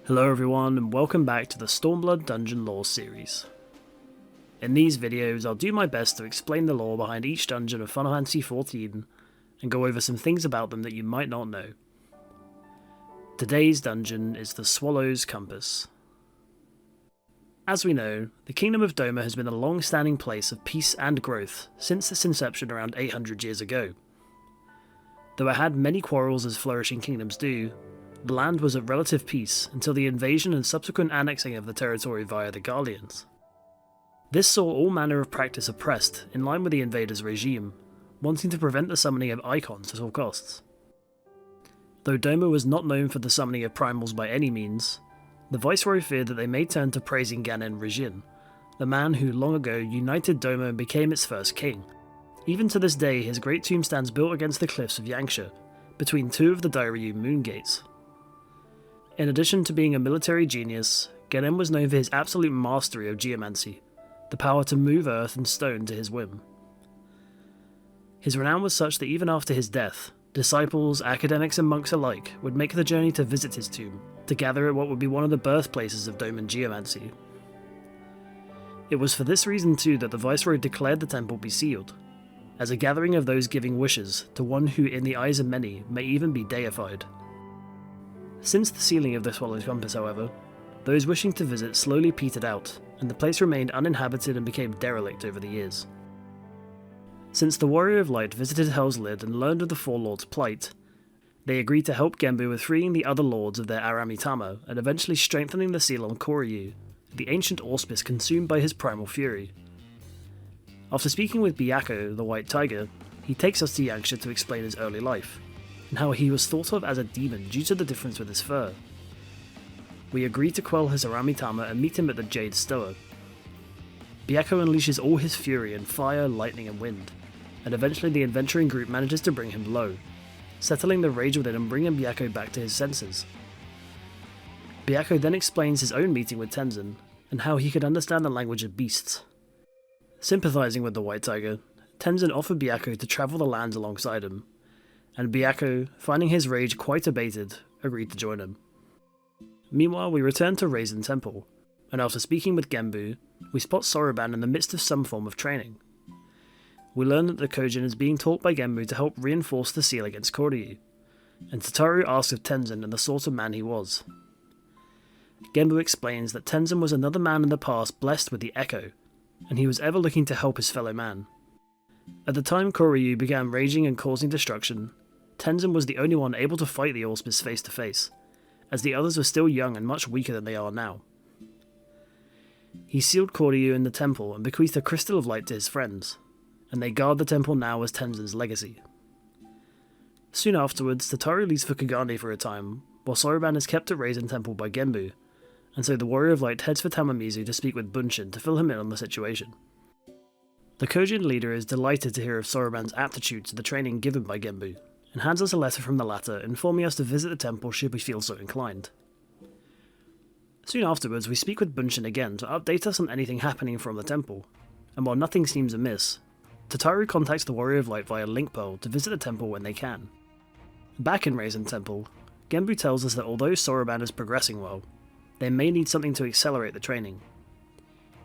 Hello everyone and welcome back to the Stormblood Dungeon Lore series. In these videos I'll do my best to explain the lore behind each dungeon of Final Fantasy XIV and go over some things about them that you might not know. Today's dungeon is the Swallow's Compass. As we know, the Kingdom of Doma has been a long-standing place of peace and growth since its inception around 800 years ago. Though it had many quarrels as flourishing kingdoms do, the land was at relative peace until the invasion and subsequent annexing of the territory via the Guardians. This saw all manner of practice oppressed in line with the invaders' regime, wanting to prevent the summoning of icons at all costs. Though Doma was not known for the summoning of primals by any means, the Viceroy feared that they may turn to praising Ganen Rijin, the man who long ago united Doma and became its first king. Even to this day, his great tomb stands built against the cliffs of Yangsha, between two of the Dairyu moon gates. In addition to being a military genius, Ganen was known for his absolute mastery of geomancy, the power to move earth and stone to his whim. His renown was such that even after his death, disciples, academics and monks alike would make the journey to visit his tomb, to gather at what would be one of the birthplaces of Doman geomancy. It was for this reason too that the Viceroy declared the temple be sealed, as a gathering of those giving wishes to one who in the eyes of many may even be deified. Since the sealing of the Swallow's Compass, however, those wishing to visit slowly petered out, and the place remained uninhabited and became derelict over the years. Since the Warrior of Light visited Hell's Lid and learned of the Four Lords' plight, they agreed to help Genbu with freeing the other lords of their Aramitama and eventually strengthening the seal on Koryu, the ancient auspice consumed by his primal fury. After speaking with Byakko, the White Tiger, he takes us to Yangsha to explain his early life, and how he was thought of as a demon due to the difference with his fur. We agree to quell his Aramitama and meet him at the Jade Stoa. Byakko unleashes all his fury in fire, lightning and wind, and eventually the adventuring group manages to bring him low, settling the rage within and bringing Byakko back to his senses. Byakko then explains his own meeting with Tenzin, and how he could understand the language of beasts. Sympathizing with the White Tiger, Tenzin offered Byakko to travel the lands alongside him, and Byakko, finding his rage quite abated, agreed to join him. Meanwhile, we return to Raisin Temple, and after speaking with Genbu, we spot Soroban in the midst of some form of training. We learn that the Kojin is being taught by Genbu to help reinforce the seal against Koryu, and Tataru asks of Tenzin and the sort of man he was. Genbu explains that Tenzin was another man in the past blessed with the Echo, and he was ever looking to help his fellow man. At the time Koryu began raging and causing destruction, Tenzin was the only one able to fight the auspice face to face, as the others were still young and much weaker than they are now. He sealed Koryu in the temple and bequeathed a crystal of light to his friends, and they guard the temple now as Tenzin's legacy. Soon afterwards, Tataru leaves for Kagane for a time, while Soroban is kept at Raisin Temple by Genbu, and so the Warrior of Light heads for Tamamizu to speak with Bunshin to fill him in on the situation. The Kojin leader is delighted to hear of Soroban's aptitude to the training given by Genbu, and hands us a letter from the latter informing us to visit the temple should we feel so inclined. Soon afterwards we speak with Bunshin again to update us on anything happening from the temple, and while nothing seems amiss, Tataru contacts the Warrior of Light via Link Pearl to visit the temple when they can. Back in Raisin Temple, Genbu tells us that although Soroban is progressing well, they may need something to accelerate the training.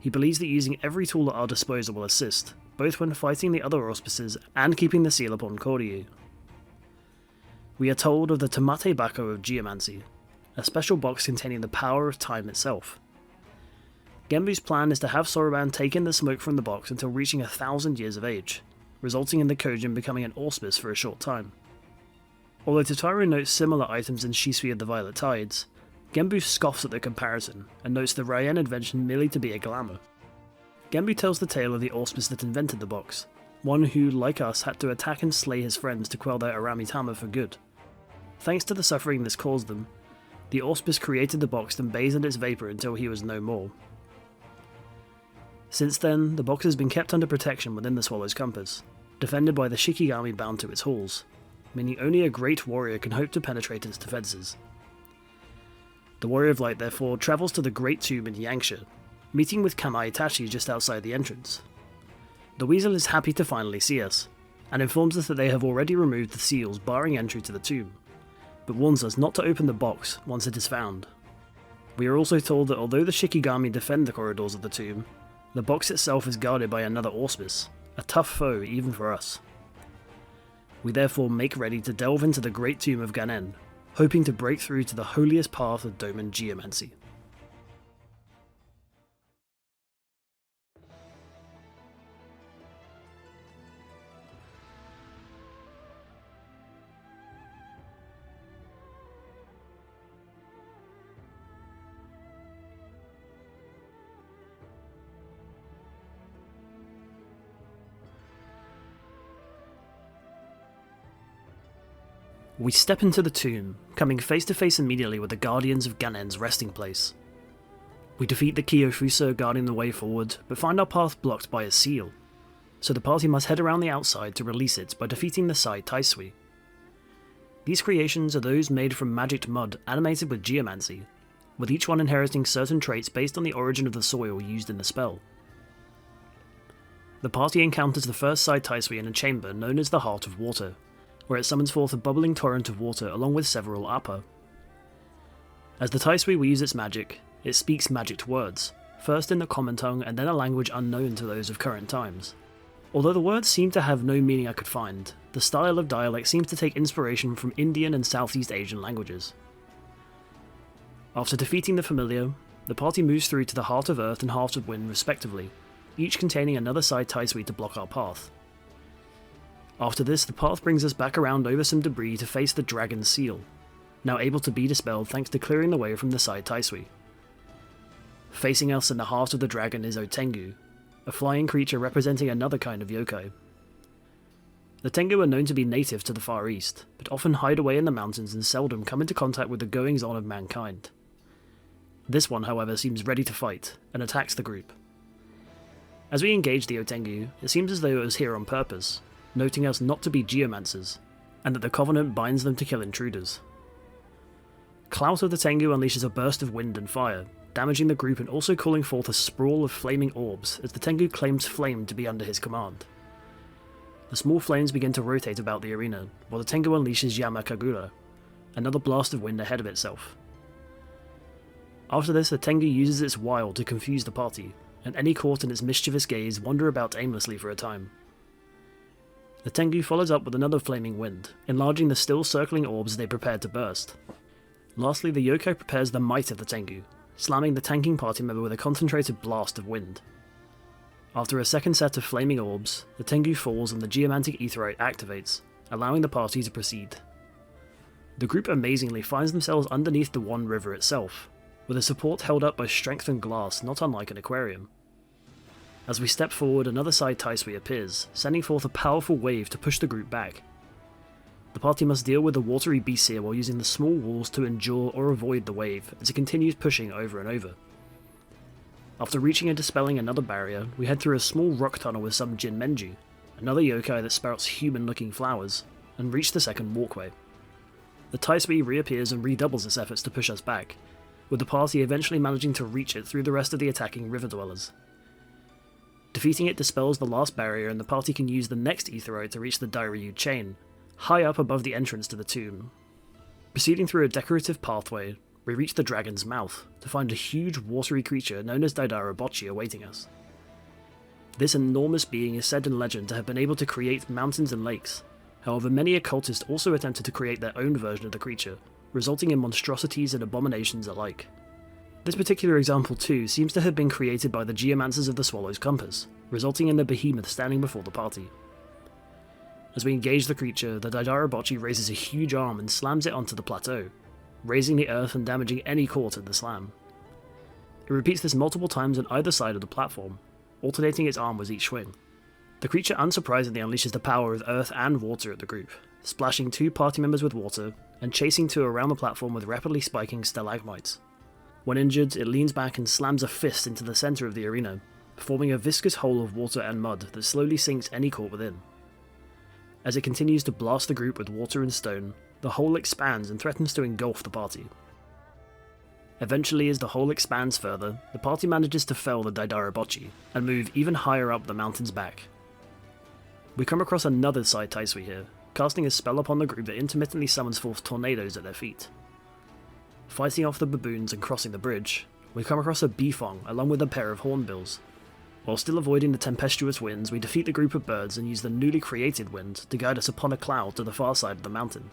He believes that using every tool at our disposal will assist, both when fighting the other auspices and keeping the seal upon Koryu. We are told of the Tamate-bako of geomancy, a special box containing the power of time itself. Genbu's plan is to have Soroban take in the smoke from the box until reaching 1,000 years of age, resulting in the Kojin becoming an auspice for a short time. Although Tataru notes similar items in Shisui of the Violet Tides, Genbu scoffs at the comparison and notes the Ryan invention merely to be a glamour. Genbu tells the tale of the auspice that invented the box, one who, like us, had to attack and slay his friends to quell their Aramitama for good. Thanks to the suffering this caused them, the auspice created the box and bathed in its vapour until he was no more. Since then, the box has been kept under protection within the Swallow's Compass, defended by the Shikigami bound to its halls, meaning only a great warrior can hope to penetrate its defences. The Warrior of Light therefore travels to the Great Tomb in Yangsha, meeting with Kama Itachi just outside the entrance. The Weasel is happy to finally see us, and informs us that they have already removed the seals barring entry to the tomb, but warns us not to open the box once it is found. We are also told that although the Shikigami defend the corridors of the tomb, the box itself is guarded by another auspice, a tough foe even for us. We therefore make ready to delve into the great tomb of Ganen, hoping to break through to the holiest path of Doman geomancy. We step into the tomb, coming face to face immediately with the guardians of Ganen's resting place. We defeat the Kyofusa guarding the way forward, but find our path blocked by a seal, so the party must head around the outside to release it by defeating the Sai Taisui. These creations are those made from magicked mud animated with geomancy, with each one inheriting certain traits based on the origin of the soil used in the spell. The party encounters the first Sai Taisui in a chamber known as the Heart of Water, where it summons forth a bubbling torrent of water along with several appa. As the Taisui will use its magic, it speaks magicked words, first in the common tongue and then a language unknown to those of current times. Although the words seem to have no meaning I could find, the style of dialect seems to take inspiration from Indian and Southeast Asian languages. After defeating the familiar, the party moves through to the Heart of Earth and Heart of Wind respectively, each containing another Sai Taisui to block our path. After this, the path brings us back around over some debris to face the Dragon Seal, now able to be dispelled thanks to clearing the way from the Sai Taisui. Facing us in the heart of the dragon is Otengu, a flying creature representing another kind of yokai. The Tengu are known to be native to the Far East, but often hide away in the mountains and seldom come into contact with the goings-on of mankind. This one, however, seems ready to fight, and attacks the group. As we engage the Otengu, it seems as though it was here on purpose, noting us not to be geomancers, and that the Covenant binds them to kill intruders. Clout of the Tengu unleashes a burst of wind and fire, damaging the group and also calling forth a sprawl of flaming orbs as the Tengu claims Flame to be under his command. The small flames begin to rotate about the arena, while the Tengu unleashes Yama Kagura, another blast of wind ahead of itself. After this, the Tengu uses its wile to confuse the party, and any caught in its mischievous gaze wander about aimlessly for a time. The Tengu follows up with another flaming wind, enlarging the still circling orbs as they prepare to burst. Lastly, the yokai prepares the might of the Tengu, slamming the tanking party member with a concentrated blast of wind. After a second set of flaming orbs, the Tengu falls and the geomantic aetheryte activates, allowing the party to proceed. The group amazingly finds themselves underneath the One River itself, with a support held up by strengthened glass not unlike an aquarium. As we step forward, another Sai Taisui appears, sending forth a powerful wave to push the group back. The party must deal with the watery beast here while using the small walls to endure or avoid the wave as it continues pushing over and over. After reaching and dispelling another barrier, we head through a small rock tunnel with some Jinmenju, another yokai that sprouts human-looking flowers, and reach the second walkway. The Taisui reappears and redoubles its efforts to push us back, with the party eventually managing to reach it through the rest of the attacking river dwellers. Defeating it dispels the last barrier and the party can use the next aetheryte to reach the Dairyu chain, high up above the entrance to the tomb. Proceeding through a decorative pathway, we reach the dragon's mouth, to find a huge watery creature known as Daidarabochi awaiting us. This enormous being is said in legend to have been able to create mountains and lakes, however many occultists also attempted to create their own version of the creature, resulting in monstrosities and abominations alike. This particular example too seems to have been created by the geomancers of the Swallow's Compass, resulting in the behemoth standing before the party. As we engage the creature, the Daidarabochi raises a huge arm and slams it onto the plateau, raising the earth and damaging any caught in the slam. It repeats this multiple times on either side of the platform, alternating its arm with each swing. The creature unsurprisingly unleashes the power of earth and water at the group, splashing 2 party members with water and chasing 2 around the platform with rapidly spiking stalagmites. When injured, it leans back and slams a fist into the centre of the arena, forming a viscous hole of water and mud that slowly sinks any caught within. As it continues to blast the group with water and stone, the hole expands and threatens to engulf the party. Eventually, as the hole expands further, the party manages to fell the Daidarabochi and move even higher up the mountain's back. We come across another Sai Taisui here, casting a spell upon the group that intermittently summons forth tornadoes at their feet. Fighting off the baboons and crossing the bridge, we come across a bifong along with a pair of hornbills. While still avoiding the tempestuous winds, we defeat the group of birds and use the newly created wind to guide us upon a cloud to the far side of the mountain.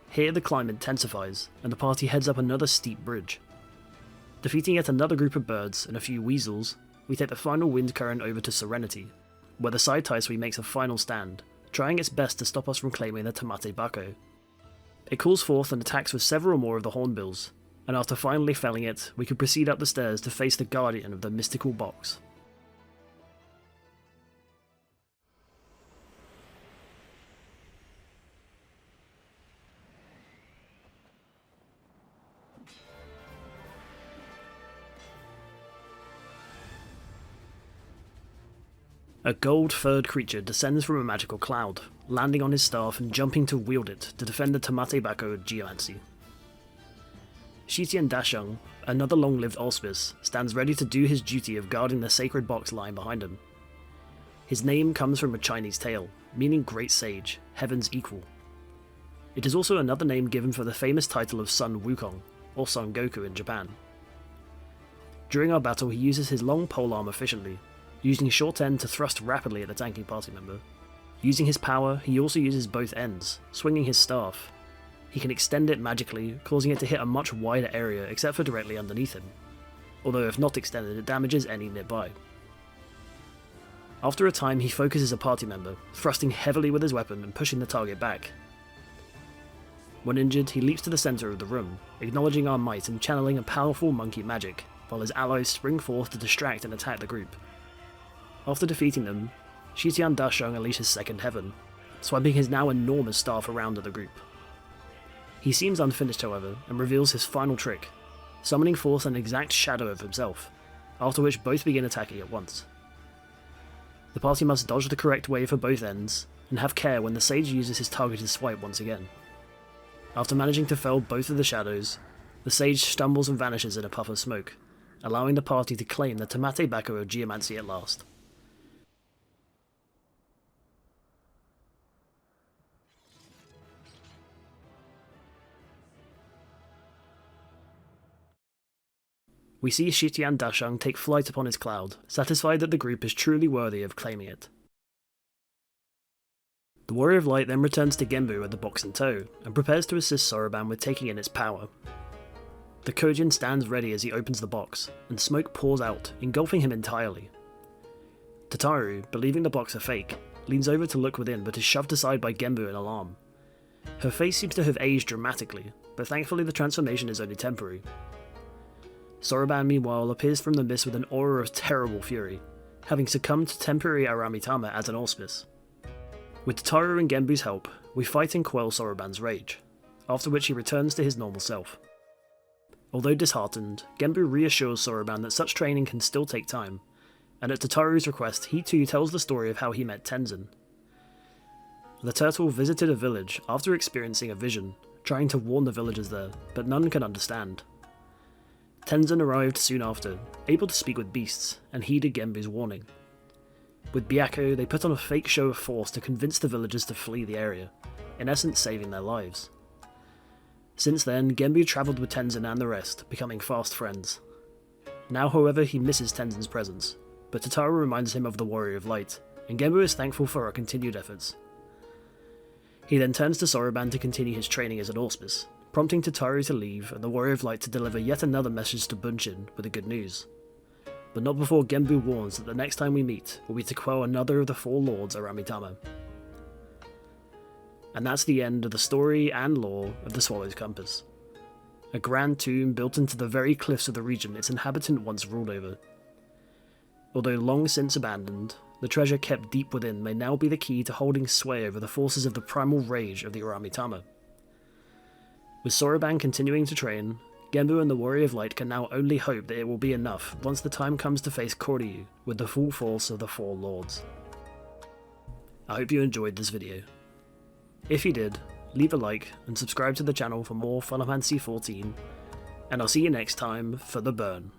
Here the climb intensifies, and the party heads up another steep bridge. Defeating yet another group of birds and a few weasels, we take the final wind current over to Serenity, where the side Taisui makes a final stand, trying its best to stop us from claiming the Tamate-bako. It calls forth and attacks with several more of the hornbills, and after finally felling it, we can proceed up the stairs to face the guardian of the mystical box. A gold-furred creature descends from a magical cloud, landing on his staff and jumping to wield it to defend the Tamate-bako of geomancy. Shitian Dashung, another long-lived auspice, stands ready to do his duty of guarding the sacred box lying behind him. His name comes from a Chinese tale, meaning Great Sage, Heaven's Equal. It is also another name given for the famous title of Son Wukong, or Son Goku in Japan. During our battle he uses his long polearm efficiently, using his short end to thrust rapidly at the tanking party member. Using his power, he also uses both ends, swinging his staff. He can extend it magically, causing it to hit a much wider area except for directly underneath him, although if not extended it damages any nearby. After a time he focuses a party member, thrusting heavily with his weapon and pushing the target back. When injured, he leaps to the centre of the room, acknowledging our might and channeling a powerful monkey magic, while his allies spring forth to distract and attack the group. After defeating them, Shitian Dashung unleashes Second Heaven, swiping his now enormous staff around at the group. He seems unfinished however, and reveals his final trick, summoning forth an exact shadow of himself, after which both begin attacking at once. The party must dodge the correct way for both ends, and have care when the sage uses his targeted swipe once again. After managing to fell both of the shadows, the sage stumbles and vanishes in a puff of smoke, allowing the party to claim the Tamate-bako of geomancy at last. We see Shitian Dashung take flight upon his cloud, satisfied that the group is truly worthy of claiming it. The Warrior of Light then returns to Genbu with the box in tow, and prepares to assist Soroban with taking in its power. The Kojin stands ready as he opens the box, and smoke pours out, engulfing him entirely. Tataru, believing the box a fake, leans over to look within but is shoved aside by Genbu in alarm. Her face seems to have aged dramatically, but thankfully the transformation is only temporary. Soroban meanwhile appears from the mist with an aura of terrible fury, having succumbed to temporary Aramitama as an auspice. With Tataru and Genbu's help, we fight and quell Soroban's rage, after which he returns to his normal self. Although disheartened, Genbu reassures Soroban that such training can still take time, and at Tataru's request he too tells the story of how he met Tenzin. The turtle visited a village after experiencing a vision, trying to warn the villagers there, but none can understand. Tenzin arrived soon after, able to speak with beasts, and heeded Genbu's warning. With Byakko, they put on a fake show of force to convince the villagers to flee the area, in essence saving their lives. Since then, Genbu travelled with Tenzin and the rest, becoming fast friends. Now however he misses Tenzin's presence, but Tataru reminds him of the Warrior of Light, and Genbu is thankful for our continued efforts. He then turns to Soroban to continue his training as an auspice, prompting Tataru to leave and the Warrior of Light to deliver yet another message to Bunshin with the good news. But not before Genbu warns that the next time we meet will be to quell another of the four lords Aramitama. And that's the end of the story and lore of the Swallow's Compass. A grand tomb built into the very cliffs of the region its inhabitant once ruled over. Although long since abandoned, the treasure kept deep within may now be the key to holding sway over the forces of the primal rage of the Aramitama. With Soroban continuing to train, Genbu and the Warrior of Light can now only hope that it will be enough once the time comes to face Koryu with the full force of the Four Lords. I hope you enjoyed this video. If you did, leave a like and subscribe to the channel for more Final Fantasy XIV, and I'll see you next time for the burn.